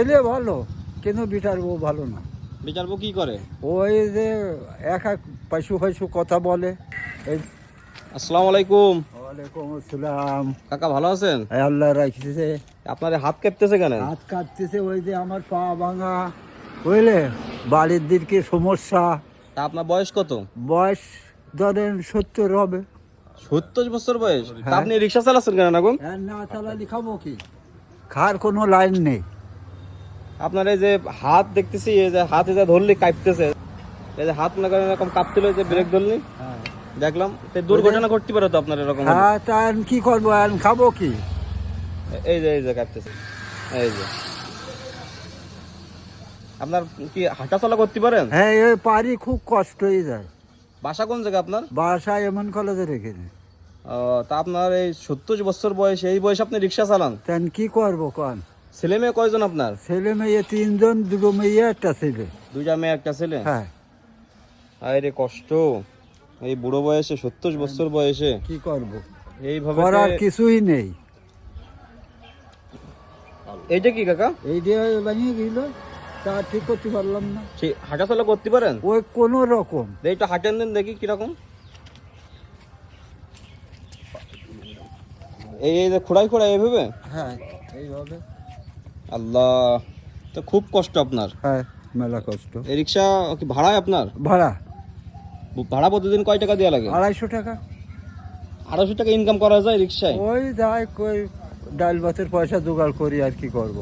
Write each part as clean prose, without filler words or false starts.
ছেলে ভালো কিন্তু বিটার বউ ভালো না। বিচার বউ কি করে? ওই যে এক এক পশু কথা বলে। এই আসসালামু আলাইকুম। ওয়ালাইকুম আসসালাম। কাকা ভালো আছেন? আল্লাহ রাখছে। আপনার হাত কাঁপতেছে কেন? হাত কাটতেছে ওই যে আমার পা ভাঙা, বুঝলে, বাড়ির দিকে সমস্যা। তা আপনার বয়স কত? বয়স ধরেন 70 হবে। 70 বছর বয়স? তা হ্যাঁ। আপনি রিক্সা চালাচ্ছেন কেন না গো? আর না চালালি খাবো কি? খার কোনো লাইন নেই। আপনার এই যে হাত দেখতেছি, এই যে হাতে যা ধরলে কাঁপতেছে, এই যে হাত না করে এরকম কাঁপছিল, এই যে ব্রেক ধরলি দেখলাম, তো দুর্ঘটনা ঘটতে পারে তো আপনার এরকম হলে। হ্যাঁ, তা আর কি করবো, আর খাবো কি? এই যে কাঁপতেছে, এই যে আপনার কি হাঁটা চলা করতে পারেন? হ্যাঁ, এই পারি, খুব কষ্ট হয়ে যায়। বাসা কোন জায়গা আপনার? বাসায় এমন কলেজে রেখেছে। তা আপনার এই 70 বছর বয়স, এই বয়সে আপনি রিক্সা চালান? তেন কি করবো কন? ছেলে মেয়ে কয়জন আপনার? ছেলে মেয়ে 3 জন, 2 মেয়ে একটা ছেলে। 2টা মেয়ে একটা ছেলে? হ্যাঁ। আরে কষ্ট, এই বুড়ো বয়সে, 70 বছর বয়সে কি করবো, এইভাবে করার কিছুই নেই। এইটা কি কাকা? এই দিয়ে বানিয়ে গেল, তা ঠিক করতে পারলাম না। সেই হাঁটা চলা করতে পারেন? ওই কোনো রকম। এইটা হাঁটেন দেন দেখি কিরকম। এই যে খোড়াই খোড়াই এইভাবে? হ্যাঁ, এইভাবে। আল্লাহ, তো খুব কষ্ট আপনার। হ্যাঁ, মেলা কষ্ট। এই রিক্সা কি ভাড়ায় আপনার? ভাড়া ভাড়া প্রতিদিন কয় টাকা দেওয়া লাগে? 250 টাকা। 250 টাকা ইনকাম করা যায় রিক্সায়? ওই যাই কই, ডাল ভাতের পয়সা জোগাড় করি, আর কি করব।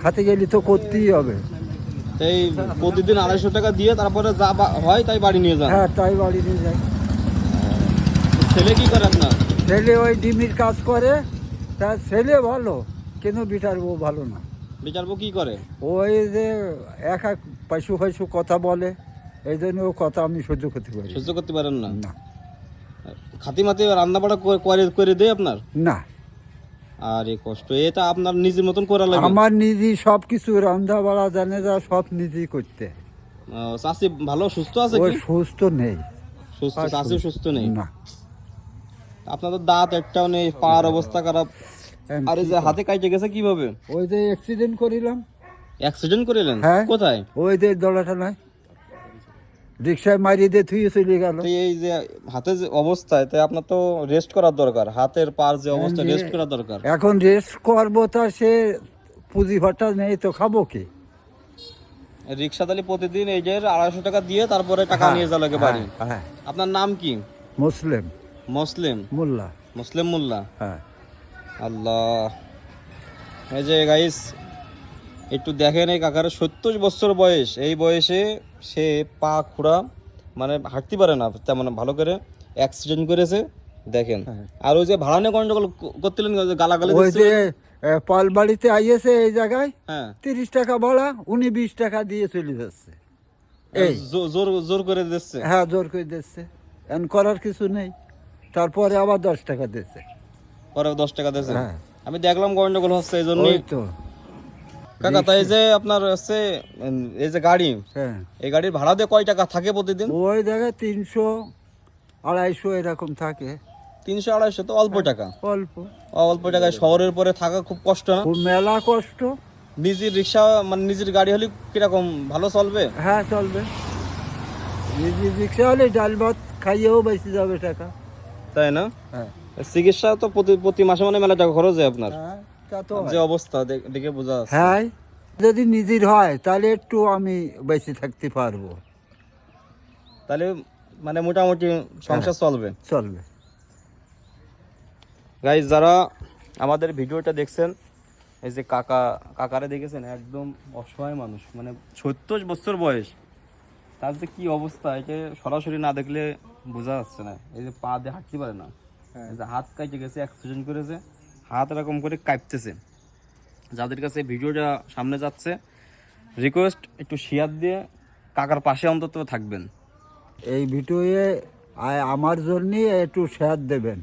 খাতে গেলে তো করতেই হবে। এই প্রতিদিন 250 টাকা দিয়ে তারপরে যা হয় তাই বাড়ি নিয়ে যান? হ্যাঁ, তাই বাড়ি নিয়ে যাই। ছেলে কি করে আপনার? ছেলে ওই ডিমির কাজ করে। তার ছেলে ভালো কিন্তু বিটার বউ ভালো না। বিচার বউ কি করে? ওই যে এক এক পশু কথা বলে, এই জন্য ও কথা আমি সহ্য করতে পারি সহ্য করতে পারেন না? না। খাতি মাতি রান্না বাড়া করে করে দেয় আপনার? না, আরে কষ্ট, এটা আপনার নিজের মতন করা লাগে? আমার নিজেই সব কিছু রান্না বাড়া জানে, যা সব নিজেই করতে। চাষি ভালো সুস্থ আছে ওই কি? সুস্থ নেই। সুস্থ চাষি সুস্থ নেই? না। আপনার তো দাঁত একটাও নেই, পার অবস্থা খারাপ। আর এই যে হাতে কাটে গেছে কিভাবে? ওই যে অ্যাক্সিডেন্ট করিলাম। অ্যাক্সিডেন্ট করিলেন? হ্যাঁ। কোথায়? ওই যে দলাটা নয়, রিক্সায় মারিয়ে দিয়ে থুয়ে চলে গেল। তো এই যে হাতে যে অবস্থায়, তাই আপনার তো রেস্ট করার দরকার। হাতের পার যে অবস্থা, রেস্ট করার দরকার। এখন রেস্ট করবো, তা সে পুঁজি ভাটা নেই তো খাবো কি? রিক্সা তাহলে প্রতিদিন এই যে 250 টাকা দিয়ে তারপরে টাকা হ্যাঁ, নিয়ে যাওয়া লাগে বাড়ি? হ্যাঁ। আপনার নাম কি? মুসলিম মুসলিম? মোল্লা। মুসলিম মোল্লা? হ্যাঁ। আল্লাহ, এই যে গাইস একটু দেখেন, এই কাকার 70 বছর বয়স, এই বয়সে সে পা খুঁড়া, মানে হাঁটতে পারে না তেমন ভালো করে, অ্যাক্সিডেন্ট করেছে দেখেন। হ্যাঁ। আর ওই যে ভাড়া নিয়ে গন্ডগোল করতেলেন, গালাগালি ওই যে দিচ্ছিলেন। পাল বাড়িতে আইয়েছে এই জায়গায়, হ্যাঁ, 30 টাকা ভাড়া, উনি 20 টাকা দিয়ে চলে যাচ্ছে। এই জোর জোর করে দিচ্ছে? হ্যাঁ, জোর করে দিচ্ছে। এন করার কিছু নেই। তারপরে আবার 10 টাকা দিচ্ছে। পরে 10 টাকা দিয়েছে? হ্যাঁ। আমি দেখলাম গন্ডগোল হচ্ছে, এই জন্য। ওই তো। কাকা, তাই যে আপনার হচ্ছে এই যে গাড়ি, হ্যাঁ, এই গাড়ির ভাড়া দিয়ে কয় টাকা থাকে প্রতিদিন? ওই জায়গায় 300, 250 এরকম থাকে। 300-250 তো অল্প টাকা। অল্প। অল্প টাকায় শহরের পরে থাকা খুব কষ্ট না? খুব মেলা কষ্ট। নিজের রিক্সা, মানে নিজের গাড়ি হলে কিরকম ভালো চলবে? হ্যাঁ, চলবে। নিজে রিক্সা হলে ডাল ভাত খাইয়েও বেশি যাবে টাকা। তাই না? হ্যাঁ। চিকিৎসা তো প্রতি মাসে মানে মেলা টাকা খরচ হয় আপনার। হ্যাঁ, তা তো যে হয়। অবস্থা দেখে বোঝা যাচ্ছে। হ্যাঁ, যদি নিজের হয় তাহলে একটু আমি বেঁচে থাকতে পারবো। তাহলে মানে মোটামুটি সংসার চলবে। চলবে। গাইস, যারা আমাদের ভিডিওটা দেখছেন, এই যে কাকারে দেখেছেন, একদম অসহায় মানুষ, মানে 70 বছর বয়স, তার যে কি অবস্থা, এটা সরাসরি না দেখলে বোঝা যাচ্ছে না। এই যে পা দিয়ে হাঁটতে পারে না, এই যে হাত কাটে গেছে, অ্যাক্সিডেন্ট করেছে, হাত এরকম করে কাঁপতেছে। যাদের কাছে ভিডিওটা সামনে যাচ্ছে, রিকোয়েস্ট একটু শেয়ার দিয়ে কাকার পাশে অন্তত থাকবেন। এই ভিডিওয়ে আমার জন্য একটু শেয়ার দেবেন।